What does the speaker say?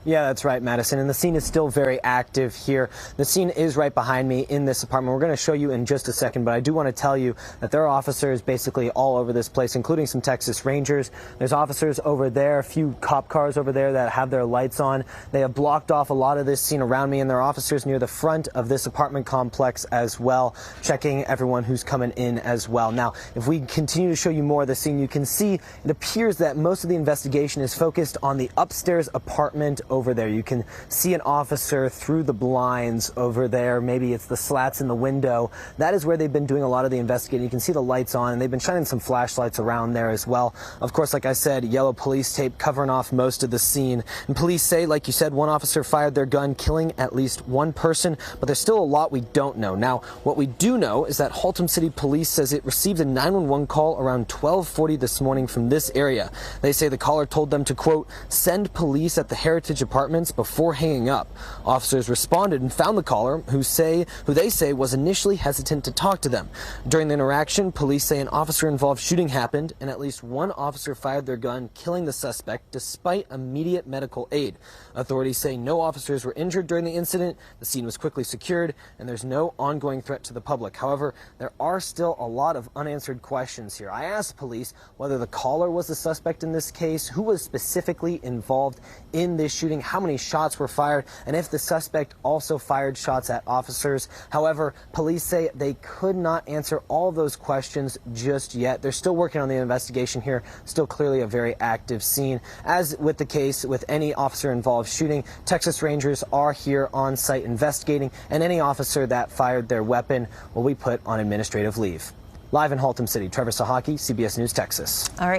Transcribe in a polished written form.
Yeah, that's right, Madison. And the scene is still very active here. The scene is right behind me in this apartment. We're going to show you in just a second, but I do want to tell you that there are officers basically all over this place, including some Texas Rangers. There's officers over there, a few cop cars over there that have their lights on. They have blocked off a lot of this scene around me, and there are officers near the front of this apartment complex as well, checking everyone who's coming in as well. Now, if we continue to show you more of the scene, you can see it appears that most of the investigation is focused on the upstairs apartment over there. You can see an officer through the blinds over there. Maybe it's the slats in the window. That is where they've been doing a lot of the investigating. You can see the lights on, and they've been shining some flashlights around there as well. Of course, like I said, yellow police tape covering off most of the scene. And police say, like you said, one officer fired their gun, killing at least one person, but there's still a lot we don't know. Now, what we do know is that Haltom City Police says it received a 911 call around 12:40 this morning from this area. They say the caller told them to, quote, send police at the Heritage Apartments before hanging up. Officers responded and found the caller, who they say was initially hesitant to talk to them. During the interaction, police say an officer-involved shooting happened, and at least one officer fired their gun, killing the suspect despite immediate medical aid. Authorities say no officers were injured during the incident. The scene was quickly secured, and there's no ongoing threat to the public. However, there are still a lot of unanswered questions here. I asked police whether the caller was the suspect in this case, who was specifically involved in this shooting, how many shots were fired, and if the suspect also fired shots at officers. However, police say they could not answer all of those questions just yet. They're still working on the investigation here, still clearly a very active scene. As with the case with any officer-involved shooting, Texas Rangers are here on site investigating, and any officer that fired their weapon will be put on administrative leave. Live in Haltom City, Trevor Sahaki, CBS News, Texas. All right.